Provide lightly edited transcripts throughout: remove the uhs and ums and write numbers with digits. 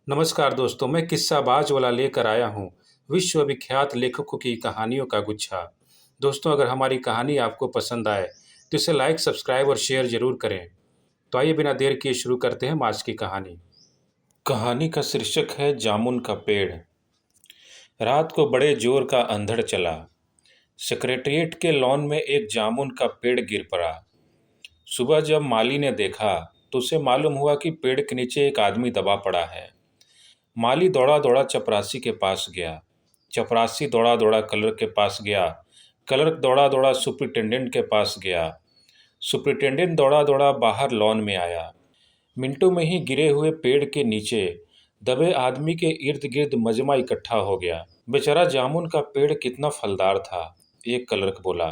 नमस्कार दोस्तों, मैं किस्साबाज वाला लेकर आया हूँ विश्वविख्यात लेखकों की कहानियों का गुच्छा। दोस्तों, अगर हमारी कहानी आपको पसंद आए तो इसे लाइक, सब्सक्राइब और शेयर ज़रूर करें। तो आइए बिना देर किए शुरू करते हैं हम आज की कहानी। कहानी का शीर्षक है जामुन का पेड़। रात को बड़े जोर का अंधड़ चला। सेक्रेटेरिएट के लॉन में एक जामुन का पेड़ गिर पड़ा। सुबह जब माली ने देखा तो उसे मालूम हुआ कि पेड़ के नीचे एक आदमी दबा पड़ा है। माली दौड़ा दौड़ा चपरासी के पास गया। चपरासी दौड़ा दौड़ा क्लर्क के पास गया। क्लर्क दौड़ा दौड़ा सुपरिटेंडेंट के पास गया। सुपरिटेंडेंट दौड़ा दौड़ा बाहर लॉन में आया। मिनटों में ही गिरे हुए पेड़ के नीचे दबे आदमी के इर्द गिर्द मजमा इकट्ठा हो गया। बेचारा जामुन का पेड़ कितना फलदार था, एक क्लर्क बोला।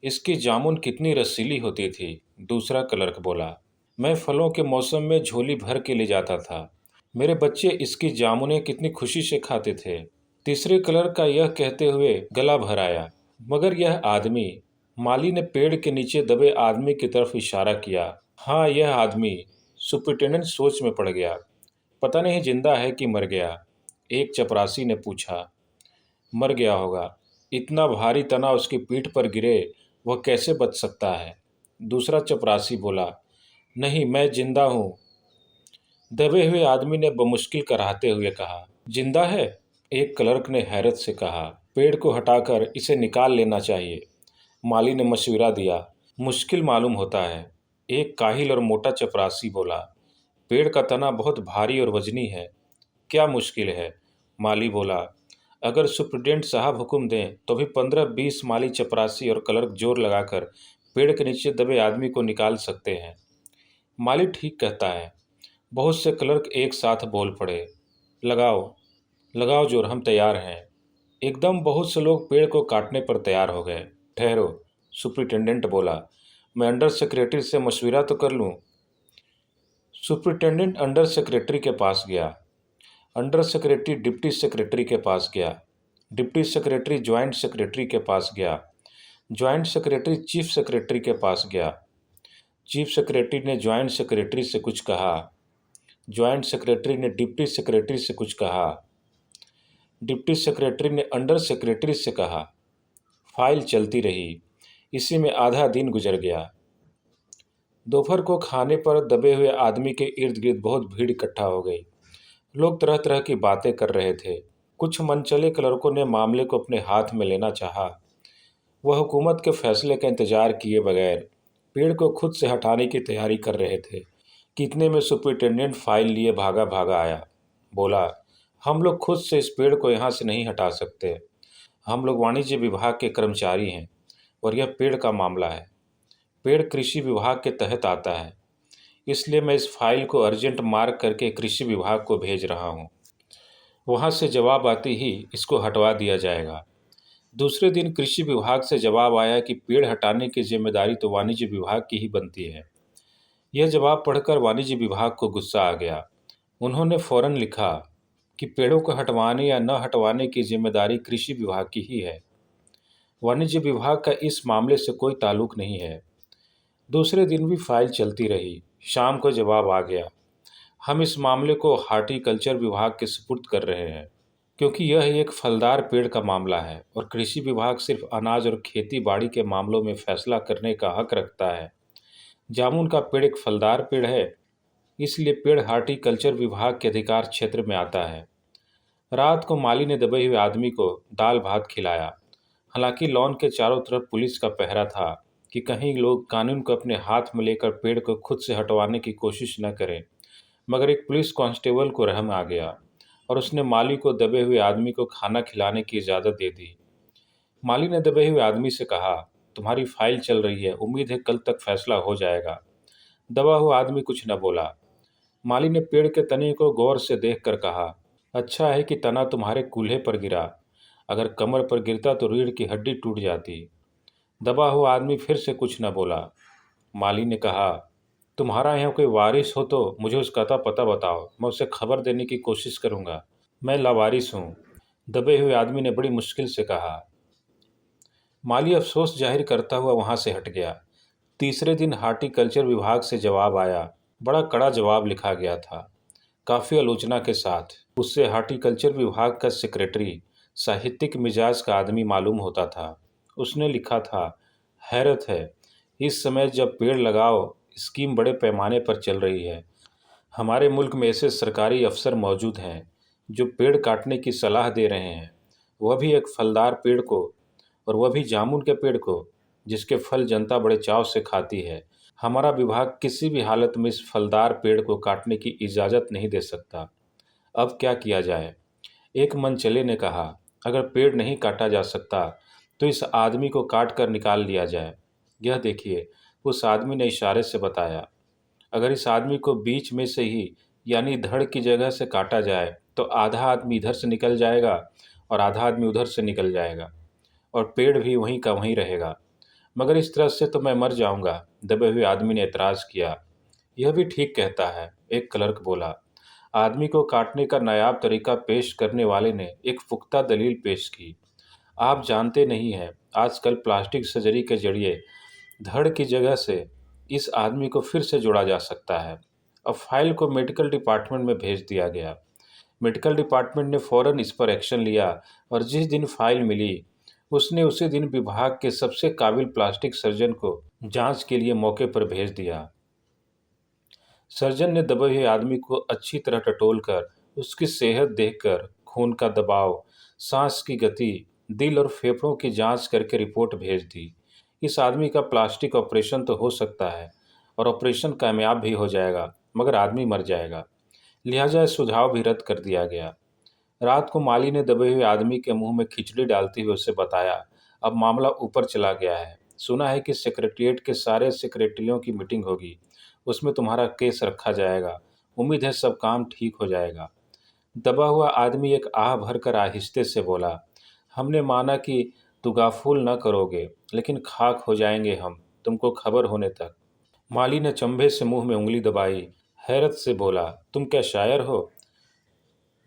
इसकी जामुन कितनी रसीली होती थी, दूसरा क्लर्क बोला। मैं फलों के मौसम में झोली भर के ले जाता था। मेरे बच्चे इसकी जामुनें कितनी खुशी से खाते थे। तीसरे क्लर्क का यह कहते हुए गला भर आया। मगर यह आदमी, माली ने पेड़ के नीचे दबे आदमी की तरफ इशारा किया। हाँ, यह आदमी। सुपरिटेंडेंट सोच में पड़ गया। पता नहीं जिंदा है कि मर गया। एक चपरासी ने पूछा। मर गया होगा, इतना भारी तना उसकी पीठ पर गिरे, वह कैसे बच सकता है। दूसरा चपरासी बोला। नहीं, मैं जिंदा हूँ। दबे हुए आदमी ने बमुश्किल कराहते हुए कहा। जिंदा है? एक क्लर्क ने हैरत से कहा। पेड़ को हटाकर इसे निकाल लेना चाहिए, माली ने मशविरा दिया। मुश्किल मालूम होता है, एक काहिल और मोटा चपरासी बोला। पेड़ का तना बहुत भारी और वजनी है। क्या मुश्किल है? माली बोला। अगर सुप्रिटेंडेंट साहब हुक्म दें तो भी 15-20 माली, चपरासी और क्लर्क जोर लगाकर पेड़ के नीचे दबे आदमी को निकाल सकते हैं। माली ठीक कहता है। बहुत से क्लर्क एक साथ बोल पड़े। लगाओ लगाओ जोर, हम तैयार हैं। एकदम बहुत से लोग पेड़ को काटने पर तैयार हो गए। ठहरो, सुपरिटेंडेंट बोला। मैं अंडर सेक्रेटरी से मशविरा तो कर लूँ। सुपरिटेंडेंट अंडर सेक्रेटरी के पास गया। अंडर सेक्रेटरी डिप्टी सेक्रेटरी के पास गया। डिप्टी सेक्रेटरी ज्वाइंट सेक्रेटरी के पास गया। ज्वाइंट सेक्रेटरी चीफ सेक्रेटरी के पास गया। चीफ सेक्रेटरी ने ज्वाइंट सेक्रेटरी से कुछ कहा। ज्वाइंट सेक्रेटरी ने डिप्टी सेक्रेटरी से कुछ कहा। डिप्टी सेक्रेटरी ने अंडर सेक्रेटरी से कहा। फाइल चलती रही। इसी में आधा दिन गुजर गया। दोपहर को खाने पर दबे हुए आदमी के इर्द गिर्द बहुत भीड़ इकट्ठा हो गई। लोग तरह तरह की बातें कर रहे थे। कुछ मनचले क्लर्कों ने मामले को अपने हाथ में लेना चाहा। वह हुकूमत के फैसले का इंतजार किए बगैर पेड़ को खुद से हटाने की तैयारी कर रहे थे। कितने में सुपरिटेंडेंट फाइल लिए भागा भागा आया। बोला, हम लोग खुद से इस पेड़ को यहाँ से नहीं हटा सकते। हम लोग वाणिज्य विभाग के कर्मचारी हैं और यह पेड़ का मामला है। पेड़ कृषि विभाग के तहत आता है, इसलिए मैं इस फाइल को अर्जेंट मार्क करके कृषि विभाग को भेज रहा हूँ। वहाँ से जवाब आते ही इसको हटवा दिया जाएगा। दूसरे दिन कृषि विभाग से जवाब आया कि पेड़ हटाने की जिम्मेदारी तो वाणिज्य विभाग की ही बनती है। यह जवाब पढ़कर वाणिज्य विभाग को गुस्सा आ गया। उन्होंने फौरन लिखा कि पेड़ों को हटवाने या न हटवाने की जिम्मेदारी कृषि विभाग की ही है। वाणिज्य विभाग का इस मामले से कोई ताल्लुक नहीं है। दूसरे दिन भी फाइल चलती रही। शाम को जवाब आ गया। हम इस मामले को हार्टिकल्चर विभाग के सुपुर्द कर रहे हैं, क्योंकि यह एक फलदार पेड़ का मामला है और कृषि विभाग सिर्फ अनाज और खेती बाड़ी के मामलों में फैसला करने का हक रखता है। जामुन का पेड़ एक फलदार पेड़ है, इसलिए पेड़ हार्टिकल्चर विभाग के अधिकार क्षेत्र में आता है। रात को माली ने दबे हुए आदमी को दाल भात खिलाया। हालांकि लॉन के चारों तरफ पुलिस का पहरा था कि कहीं लोग कानून को अपने हाथ में लेकर पेड़ को खुद से हटवाने की कोशिश न करें। मगर एक पुलिस कांस्टेबल को रहम आ गया और उसने माली को दबे हुए आदमी को खाना खिलाने की इजाज़त दे दी। माली ने दबे हुए आदमी से कहा, तुम्हारी फाइल चल रही है, उम्मीद है कल तक फैसला हो जाएगा। दबा हुआ आदमी कुछ न बोला। माली ने पेड़ के तने को गौर से देखकर कहा, अच्छा है कि तना तुम्हारे कूल्हे पर गिरा, अगर कमर पर गिरता तो रीढ़ की हड्डी टूट जाती। दबा हुआ आदमी फिर से कुछ न बोला। माली ने कहा, तुम्हारा यहाँ कोई वारिस हो तो मुझे उसका पता बताओ, मैं उसे खबर देने की कोशिश करूँगा। मैं लावारिस हूँ, दबे हुए आदमी ने बड़ी मुश्किल से कहा। माली अफसोस जाहिर करता हुआ वहाँ से हट गया। तीसरे दिन हार्टिकल्चर विभाग से जवाब आया। बड़ा कड़ा जवाब लिखा गया था। काफ़ी आलोचना के साथ। उससे हार्टिकल्चर विभाग का सेक्रेटरी साहित्यिक मिजाज का आदमी मालूम होता था। उसने लिखा था, हैरत है, इस समय जब पेड़ लगाओ स्कीम बड़े पैमाने पर चल रही है, हमारे मुल्क में ऐसे सरकारी अफसर मौजूद हैं जो पेड़ काटने की सलाह दे रहे हैं, वह भी एक फलदार पेड़ को, और वह भी जामुन के पेड़ को, जिसके फल जनता बड़े चाव से खाती है। हमारा विभाग किसी भी हालत में इस फलदार पेड़ को काटने की इजाज़त नहीं दे सकता। अब क्या किया जाए? एक मनचले ने कहा, अगर पेड़ नहीं काटा जा सकता तो इस आदमी को काट कर निकाल लिया जाए। यह देखिए, उस आदमी ने इशारे से बताया। अगर इस आदमी को बीच में से ही, यानी धड़ की जगह से काटा जाए तो आधा आदमी इधर से निकल जाएगा और आधा आदमी उधर से निकल जाएगा, और पेड़ भी वहीं का वहीं रहेगा। मगर इस तरह से तो मैं मर जाऊंगा, दबे हुए आदमी ने एतराज़ किया। यह भी ठीक कहता है, एक क्लर्क बोला। आदमी को काटने का नायाब तरीका पेश करने वाले ने एक पुख्ता दलील पेश की। आप जानते नहीं हैं, आजकल प्लास्टिक सर्जरी के जरिए धड़ की जगह से इस आदमी को फिर से जोड़ा जा सकता है। अब फाइल को मेडिकल डिपार्टमेंट में भेज दिया गया। मेडिकल डिपार्टमेंट ने फ़ौरन इस पर एक्शन लिया, और जिस दिन फाइल मिली उसने उसी दिन विभाग के सबसे काबिल प्लास्टिक सर्जन को जांच के लिए मौके पर भेज दिया। सर्जन ने दबे हुए आदमी को अच्छी तरह टटोलकर उसकी सेहत देखकर खून का दबाव, सांस की गति, दिल और फेफड़ों की जांच करके रिपोर्ट भेज दी। इस आदमी का प्लास्टिक ऑपरेशन तो हो सकता है और ऑपरेशन कामयाब भी हो जाएगा, मगर आदमी मर जाएगा। लिहाजा यह सुझाव भी रद्द कर दिया गया। रात को माली ने दबे हुए आदमी के मुंह में खिचड़ी डालते हुए उसे बताया, अब मामला ऊपर चला गया है। सुना है कि सेक्रेटेरिएट के सारे सेक्रेटरियों की मीटिंग होगी, उसमें तुम्हारा केस रखा जाएगा। उम्मीद है सब काम ठीक हो जाएगा। दबा हुआ आदमी एक आह भरकर आहिस्ते से बोला, हमने माना कि तुगाफूल न करोगे, लेकिन खाक हो जाएंगे हम तुमको खबर होने तक। माली ने चंभे से मुंह में उंगली दबाई, हैरत से बोला, तुम क्या शायर हो?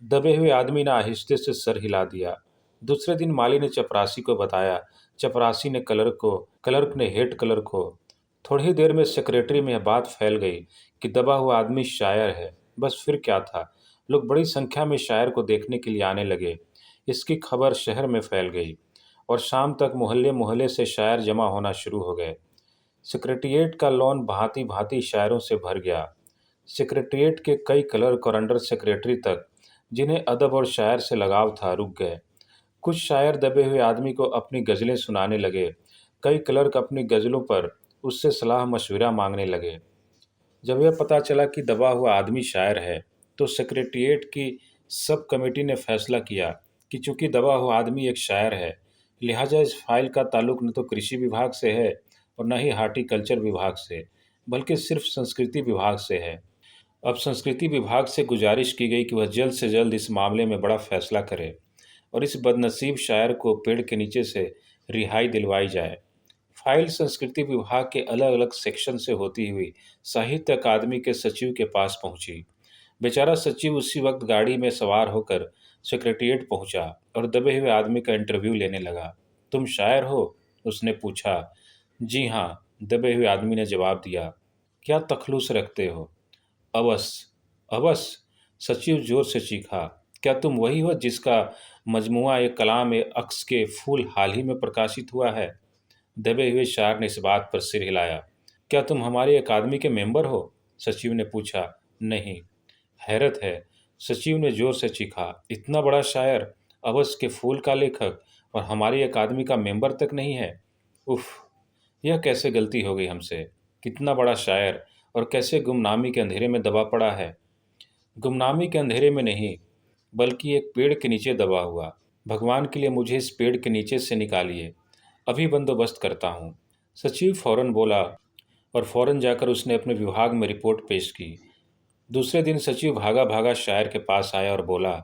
दबे हुए आदमी ने आहिस्ते से सर हिला दिया। दूसरे दिन माली ने चपरासी को बताया। चपरासी ने क्लर्क ने हेड क्लर्क को। थोड़ी देर में सेक्रेटरी में यह बात फैल गई कि दबा हुआ आदमी शायर है। बस फिर क्या था, लोग बड़ी संख्या में शायर को देखने के लिए आने लगे। इसकी खबर शहर में फैल गई और शाम तक मोहल्ले मोहल्ले से शायर जमा होना शुरू हो गए। सेक्रेटेरिएट का लॉन भांति भांति शायरों से भर गया। सेक्रेटेरिएट के कई क्लर्क और अंडर सेक्रेटरी तक, जिन्हें अदब और शायर से लगाव था, रुक गए। कुछ शायर दबे हुए आदमी को अपनी गज़लें सुनाने लगे। कई क्लर्क अपनी गज़लों पर उससे सलाह मशविरा मांगने लगे। जब यह पता चला कि दबा हुआ आदमी शायर है, तो सेक्रेटेरिएट की सब कमेटी ने फैसला किया कि चूंकि दबा हुआ आदमी एक शायर है, लिहाजा इस फाइल का ताल्लुक न तो कृषि विभाग से है और न ही हार्टिकल्चर विभाग से, बल्कि सिर्फ संस्कृति विभाग से है। अब संस्कृति विभाग से गुजारिश की गई कि वह जल्द से जल्द इस मामले में बड़ा फैसला करे और इस बदनसीब शायर को पेड़ के नीचे से रिहाई दिलवाई जाए। फाइल संस्कृति विभाग के अलग अलग सेक्शन से होती हुई साहित्य अकादमी के सचिव के पास पहुंची। बेचारा सचिव उसी वक्त गाड़ी में सवार होकर सेक्रेटेरिएट पहुंचा और दबे हुए आदमी का इंटरव्यू लेने लगा। तुम शायर हो? उसने पूछा। जी हाँ, दबे हुए आदमी ने जवाब दिया। क्या तखलूस रखते हो? अवश्य, अवश्य, सचिव जोर से चीखा। क्या तुम वही हो जिसका मजमुआ एक कलाम ए अक्स के फूल हाल ही में प्रकाशित हुआ है? दबे हुए शायर ने इस बात पर सिर हिलाया। क्या तुम हमारी अकादमी के मेंबर हो? सचिव ने पूछा। नहीं। हैरत है, सचिव ने जोर से चीखा। इतना बड़ा शायर, अवश्य के फूल का लेखक, और हमारी अकादमी का मेंबर तक नहीं है? उफ, यह कैसे गलती हो गई हमसे। कितना बड़ा शायर और कैसे गुमनामी के अंधेरे में दबा पड़ा है। गुमनामी के अंधेरे में नहीं, बल्कि एक पेड़ के नीचे दबा हुआ। भगवान के लिए मुझे इस पेड़ के नीचे से निकालिए, अभी बंदोबस्त करता हूँ। सचिव फौरन बोला और फौरन जाकर उसने अपने विभाग में रिपोर्ट पेश की। दूसरे दिन सचिव भागा भागा शायर के पास आया और बोला,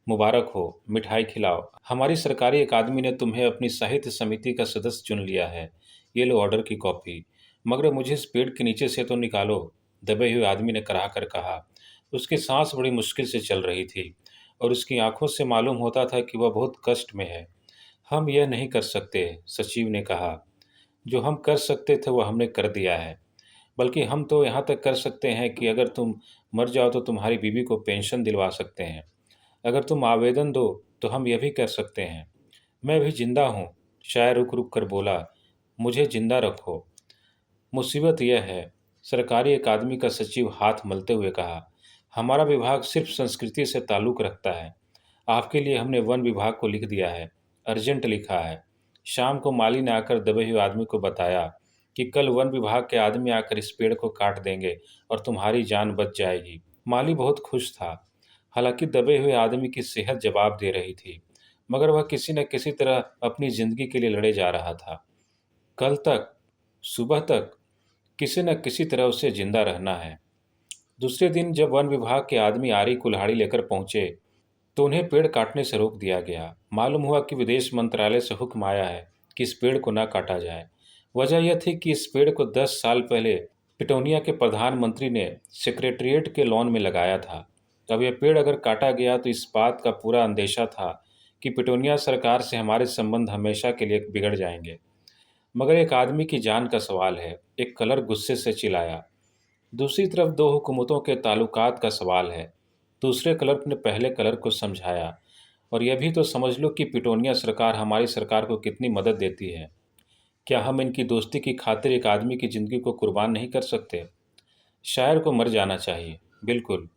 मुबारक हो, मिठाई खिलाओ। हमारी सरकारी अकादमी ने तुम्हें अपनी साहित्य समिति का सदस्य चुन लिया है। ये लो ऑर्डर की कॉपी, मगर मुझे इस पेड़ के नीचे से तो निकालो, दबे हुए आदमी ने कराह कर कहा। उसकी सांस बड़ी मुश्किल से चल रही थी और उसकी आंखों से मालूम होता था कि वह बहुत कष्ट में है। हम यह नहीं कर सकते, सचिव ने कहा। जो हम कर सकते थे वह हमने कर दिया है। बल्कि हम तो यहाँ तक कर सकते हैं कि अगर तुम मर जाओ तो तुम्हारी बीवी को पेंशन दिलवा सकते हैं। अगर तुम आवेदन दो तो हम यह भी कर सकते हैं। मैं भी जिंदा हूँ। शायर रुक रुक कर बोला, मुझे जिंदा रखो। मुसीबत यह है, सरकारी अकादमी का सचिव हाथ मलते हुए कहा, हमारा विभाग सिर्फ संस्कृति से ताल्लुक़ रखता है। आपके लिए हमने वन विभाग को लिख दिया है, अर्जेंट लिखा है। शाम को माली ने आकर दबे हुए आदमी को बताया कि कल वन विभाग के आदमी आकर इस पेड़ को काट देंगे और तुम्हारी जान बच जाएगी। माली बहुत खुश था। हालांकि दबे हुए आदमी की सेहत जवाब दे रही थी, मगर वह किसी न किसी तरह अपनी जिंदगी के लिए लड़े जा रहा था। कल तक, सुबह तक किसी न किसी तरह उसे जिंदा रहना है। दूसरे दिन जब वन विभाग के आदमी आरी कुल्हाड़ी लेकर पहुंचे तो उन्हें पेड़ काटने से रोक दिया गया। मालूम हुआ कि विदेश मंत्रालय से हुक्म आया है कि इस पेड़ को न काटा जाए। वजह यह थी कि इस पेड़ को 10 साल पहले पिटोनिया के प्रधानमंत्री ने सेक्रेटरिएट के लॉन में लगाया था। अब यह पेड़ अगर काटा गया तो इस बात का पूरा अंदेशा था कि पिटोनिया सरकार से हमारे संबंध हमेशा के लिए बिगड़ जाएंगे। मगर एक आदमी की जान का सवाल है, एक कलर गुस्से से चिल्लाया। दूसरी तरफ दो हुकूमतों के ताल्लुकात का सवाल है। दूसरे क्लर्क ने पहले क्लर्क को समझाया, और यह भी तो समझ लो कि पिटोनिया सरकार हमारी सरकार को कितनी मदद देती है। क्या हम इनकी दोस्ती की खातिर एक आदमी की ज़िंदगी को कुर्बान नहीं कर सकते? शायर को मर जाना चाहिए, बिल्कुल।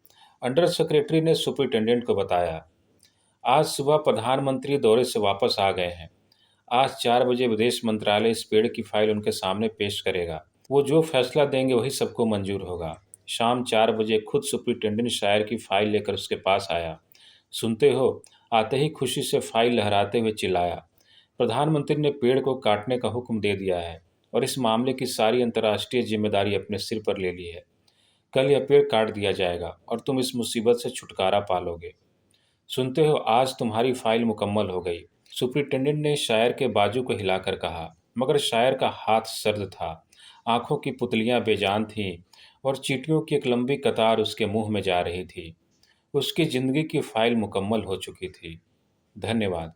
अंडर सेक्रेटरी ने सुपरिटेंडेंट को बताया। आज सुबह प्रधानमंत्री दौरे से वापस आ गए हैं। आज 4 बजे विदेश मंत्रालय इस पेड़ की फाइल उनके सामने पेश करेगा। वो जो फैसला देंगे वही सबको मंजूर होगा। शाम 4 बजे खुद सुपरिटेंडेंट शायर की फाइल लेकर उसके पास आया। सुनते हो? आते ही खुशी से फाइल लहराते हुए चिल्लाया, प्रधानमंत्री ने पेड़ को काटने का हुक्म दे दिया है और इस मामले की सारी अंतर्राष्ट्रीय जिम्मेदारी अपने सिर पर ले ली है। कल यह पेड़ काट दिया जाएगा और तुम इस मुसीबत से छुटकारा पालोगे। सुनते हो, आज तुम्हारी फाइल मुकम्मल हो गई। सुपरिटेंडेंट ने शायर के बाजू को हिलाकर कहा, मगर शायर का हाथ सर्द था, आंखों की पुतलियां बेजान थीं और चींटियों की एक लंबी कतार उसके मुंह में जा रही थी। उसकी जिंदगी की फाइल मुकम्मल हो चुकी थी। धन्यवाद।